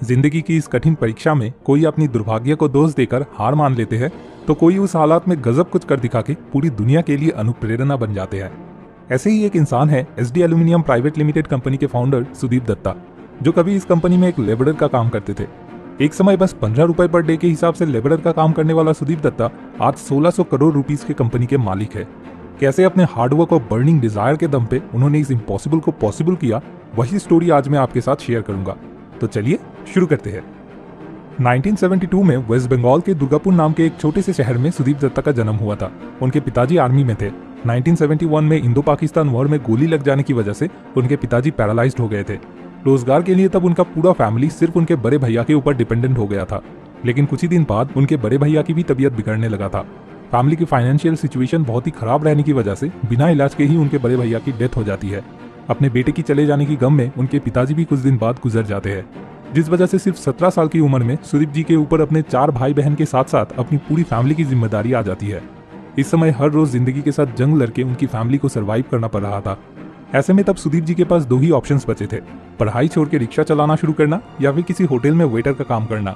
जिंदगी की इस कठिन परीक्षा में कोई अपनी दुर्भाग्य को दोष देकर हार मान लेते हैं, तो कोई उस हालात में गजब कुछ कर दिखा के पूरी दुनिया के लिए अनुप्रेरणा बन जाते हैं। ऐसे ही एक इंसान है SD aluminium private limited company के फाउंडर सुदीप दत्ता, जो कभी इस कंपनी में एक लेबरर का काम करते थे। एक समय बस 15 रुपए पर डे के हिसाब से लेबरर का काम करने वाला सुदीप दत्ता आज 1600 करोड़ रुपीस के कंपनी के मालिक है। कैसे अपने हार्डवर्क और बर्निंग डिजायर के दम पे उन्होंने इस इम्पॉसिबल को पॉसिबल किया, वही स्टोरी आज मैं आपके साथ शेयर करूंगा। तो चलिए शुरू करते हैं। 1972 में वेस्ट बंगाल के दुर्गापुर नाम के एक छोटे से शहर में सुदीप दत्ता का जन्म हुआ था। उनके पिताजी आर्मी में थे। 1971 में इंडो पाकिस्तान वॉर में गोली लग जाने की वजह से उनके पिताजी पैरालाइज्ड हो गए थे। रोजगार के लिए तब उनका पूरा फैमिली सिर्फ उनके बड़े भैया के ऊपर डिपेंडेंट हो गया था। लेकिन कुछ ही दिन बाद उनके बड़े भैया की भी तबीयत बिगड़ने लगा था। फैमिली की फाइनेंशियल सिचुएशन बहुत ही खराब रहने की वजह से बिना इलाज के ही उनके बड़े भैया की डेथ हो जाती है। अपने बेटे की चले जाने की गम में उनके पिताजी भी कुछ दिन बाद गुजर जाते हैं, जिस वजह से सिर्फ 17 साल की उम्र में सुदीप जी के ऊपर अपने 4 भाई बहन के साथ साथ अपनी पूरी फैमिली की जिम्मेदारी आ जाती है। इस समय हर रोज जिंदगी के साथ जंग लड़के उनकी फैमिली को सर्वाइव करना पड़ रहा था। ऐसे में तब सुदीप जी के पास 2 ही ऑप्शंस बचे थे, पढ़ाई छोड़ के रिक्शा चलाना शुरू करना या फिर किसी होटल में वेटर का काम करना।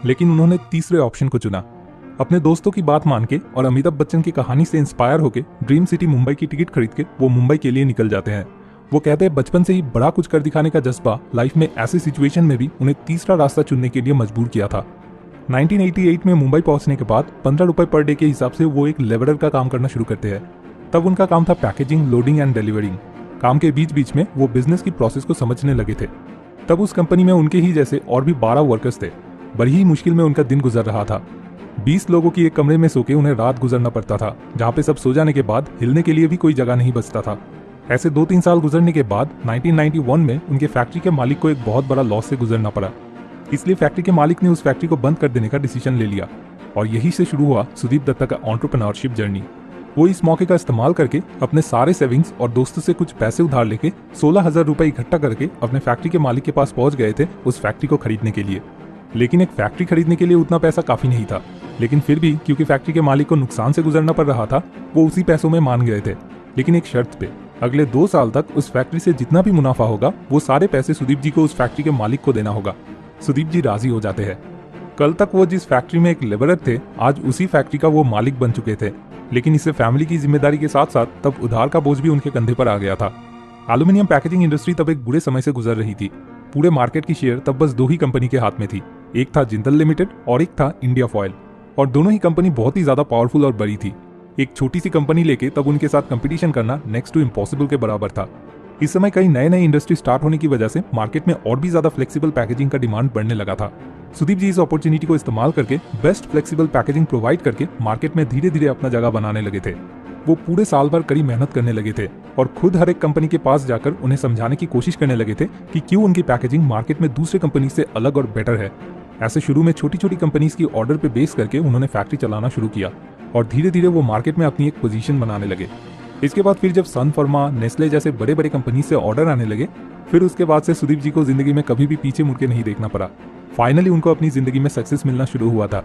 लेकिन उन्होंने तीसरे ऑप्शन को चुना। अपने दोस्तों की बात मान के और अमिताभ बच्चन की कहानी से इंस्पायर होकर ड्रीम सिटी मुंबई की टिकट खरीद के वो मुंबई के लिए निकल जाते हैं। वो कहते हैं बचपन से ही बड़ा कुछ कर दिखाने का जज्बा लाइफ में ऐसी सिचुएशन में भी उन्हें तीसरा रास्ता चुनने के लिए मजबूर किया था। 1988 में मुंबई पहुंचने के बाद 15 रुपए पर डे के हिसाब से वो एक लेबरर का काम करना शुरू करते हैं। तब उनका काम था पैकेजिंग, लोडिंग एंड डिलीवरिंग। काम के बीच बीच में वो बिजनेस की प्रोसेस को समझने लगे थे। तब उस कंपनी में उनके ही जैसे और भी 12 वर्कर्स थे। बड़ी ही मुश्किल में उनका दिन गुजर रहा था। 20 लोगों की एक कमरे में सो के उन्हें रात गुजरना पड़ता था, जहाँ पे सब सो जाने के बाद हिलने के लिए भी कोई जगह नहीं बचता था। ऐसे 2-3 साल गुजरने के बाद 1991 में उनके फैक्ट्री के मालिक को एक बहुत बड़ा लॉस से गुजरना पड़ा। इसलिए फैक्ट्री के मालिक ने उस फैक्ट्री को बंद कर देने का डिसीजन ले लिया और यही से शुरू हुआ सुदीप दत्ता का एंटरप्रेन्योरशिप जर्नी। वो इस मौके का इस्तेमाल करके अपने सारे सेविंग्स और दोस्तों से कुछ पैसे उधार लेके 16,000 रुपए इकट्ठा करके अपने फैक्ट्री के मालिक के पास पहुंच गए थे उस फैक्ट्री को खरीदने के लिए। लेकिन एक फैक्ट्री खरीदने के लिए उतना पैसा काफी नहीं था, लेकिन फिर भी क्योंकि फैक्ट्री के मालिक को नुकसान से गुजरना पड़ रहा था, वो उसी पैसों में मान गए थे। लेकिन एक शर्त पे, अगले 2 साल तक उस फैक्ट्री से जितना भी मुनाफा होगा वो सारे पैसे सुदीप जी को उस फैक्ट्री के मालिक को देना होगा। सुदीप जी राजी हो जाते हैं। कल तक वो जिस फैक्ट्री में एक लेबरर थे, आज उसी फैक्ट्री का वो मालिक बन चुके थे। लेकिन इससे फैमिली की जिम्मेदारी के साथ साथ तब उधार का बोझ भी उनके कंधे पर आ गया था। एल्यूमिनियम पैकेजिंग इंडस्ट्री तब एक बुरे समय से गुजर रही थी। पूरे मार्केट की शेयर तब बस 2 ही कंपनी के हाथ में थी। एक था जिंदल लिमिटेड और एक था इंडिया फॉयल। और दोनों ही कंपनी बहुत ही ज्यादा पावरफुल और बड़ी थी। एक छोटी सी कंपनी लेके तब उनके साथ कंपटीशन करना नेक्स्ट टू इम्पॉसिबल के बराबर था। इस समय कई नए इंडस्ट्री स्टार्ट होने की वजह से मार्केट में और भी ज्यादा फ्लेक्सिबल पैकेजिंग का डिमांड बढ़ने लगा था। सुदीप जी इस अपॉर्चुनिटी को इस्तेमाल करके बेस्ट फ्लेक्सिबल पैकेजिंग प्रोवाइड करके मार्केट में धीरे धीरे अपना जगह बनाने लगे थे। वो पूरे साल भर कड़ी मेहनत करने लगे थे और खुद हर एक कंपनी के पास जाकर उन्हें समझाने की कोशिश करने लगे थे कि क्यों उनकी पैकेजिंग मार्केट में दूसरे कंपनी से अलग और बेटर है। ऐसे शुरू में छोटी छोटी कंपनीज की ऑर्डर पे बेस करके उन्होंने फैक्ट्री चलाना शुरू किया और धीरे धीरे वो मार्केट में अपनी एक पोजीशन बनाने लगे। इसके बाद फिर जब सन फार्मा, नेस्ले जैसे बड़े बड़े कंपनी से ऑर्डर आने लगे, फिर उसके बाद से सुदीप जी को जिंदगी में कभी भी पीछे मुड़ के नहीं देखना पड़ा। फाइनली उनको अपनी जिंदगी में सक्सेस मिलना शुरू हुआ था।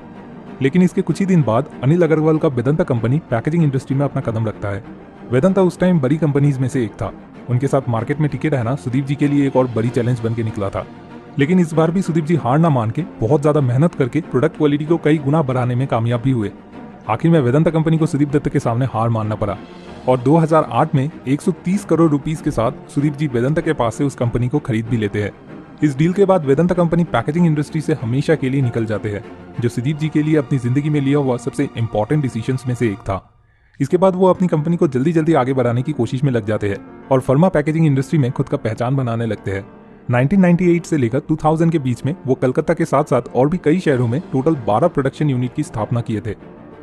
लेकिन इसके कुछ ही दिन बाद अनिल अग्रवाल का वेदांता कंपनी पैकेजिंग इंडस्ट्री में अपना कदम रखता है। वेदांता उस टाइम बड़ी कंपनीज में से एक था। उनके साथ मार्केट में टिके रहना सुदीप जी के लिए एक और बड़ी चैलेंज बन के निकला था। लेकिन इस बार भी सुदीप जी हार ना मान के बहुत ज्यादा मेहनत करके प्रोडक्ट क्वालिटी को कई गुना बढ़ाने में कामयाब भी हुए। आखिर में वेदांता कंपनी को सुदीप दत्ता के सामने हार मानना पड़ा और 2008 में 130 करोड़ रुपीस के साथ सुदीप जी वेदांता के पास से उस कंपनी को खरीद भी लेते हैं। इस डील के बाद वेदांता कंपनी पैकेजिंग इंडस्ट्री से हमेशा के लिए निकल जाते हैं, जो सुदीप जी के लिए अपनी जिंदगी में लिया हुआ सबसे इंपॉर्टेंट डिसीजंस में से एक था। इसके बाद वो अपनी कंपनी को जल्दी जल्दी आगे बढ़ाने की कोशिश में लग जाते हैं और फर्मा पैकेजिंग इंडस्ट्री में खुद का पहचान बनाने लगते हैं। 1998 से लेकर 2000 के बीच में वो कलकत्ता के साथ साथ और भी कई शहरों में टोटल 12 प्रोडक्शन यूनिट की स्थापना किए थे।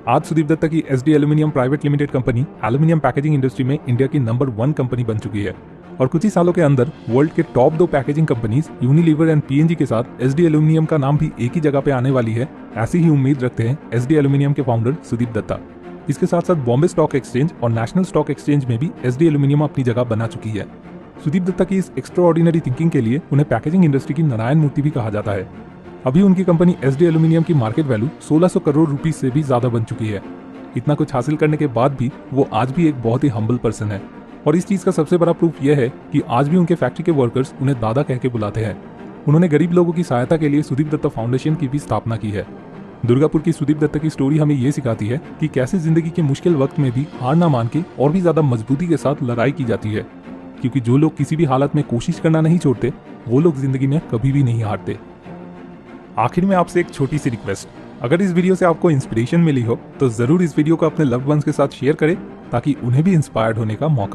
आज सुदीप दत्ता की SD aluminium private limited company aluminium packaging industry में इंडिया की नंबर 1 कंपनी बन चुकी है और कुछ ही सालों के अंदर वर्ल्ड के top 2 packaging companies Unilever and PNG के साथ एसडी एल्यूमिनियम का नाम भी एक ही जगह पे आने वाली है। ऐसी ही उम्मीद रखते हैं एसडी एल्यूमिनियम के फाउंडर सुदीप दत्ता। इसके साथ साथ बॉम्बे स्टॉक एक्सचेंज और नेशनल स्टॉक एक्सचेंज में भी एसडी एल्यूमिनियम अपनी जगह बना चुकी है। सुदीप दत्ता की इस एक्स्ट्राऑर्डिनरी थिंकिंग के लिए उन्हें पैकेजिंग इंडस्ट्री की नारायण मूर्ति भी कहा जाता है। अभी उनकी कंपनी एसडी एल्यूमिनियम की मार्केट वैल्यू 1600 करोड़ रुपीस से भी ज्यादा बन चुकी है। इतना कुछ हासिल करने के बाद भी वो आज भी एक बहुत ही हम्बल पर्सन है और इस चीज का सबसे बड़ा प्रूफ यह है कि आज भी उनके फैक्ट्री के वर्कर्स उन्हें दादा कह के बुलाते हैं। उन्होंने गरीब लोगों की सहायता के लिए सुदीप दत्ता फाउंडेशन की भी स्थापना की है। दुर्गापुर की सुदीप दत्ता की स्टोरी हमें ये सिखाती है कि कैसे जिंदगी के मुश्किल वक्त में भी हार ना मान के और भी ज्यादा मजबूती के साथ लड़ाई की जाती है, क्योंकि जो लोग किसी भी हालत में कोशिश करना नहीं छोड़ते वो लोग जिंदगी में कभी भी नहीं हारते। आखिर में आपसे एक छोटी सी रिक्वेस्ट, अगर इस वीडियो से आपको इंस्पिरेशन मिली हो तो जरूर इस वीडियो को अपने लव्ड वंस के साथ शेयर करें ताकि उन्हें भी इंस्पायर्ड होने का मौका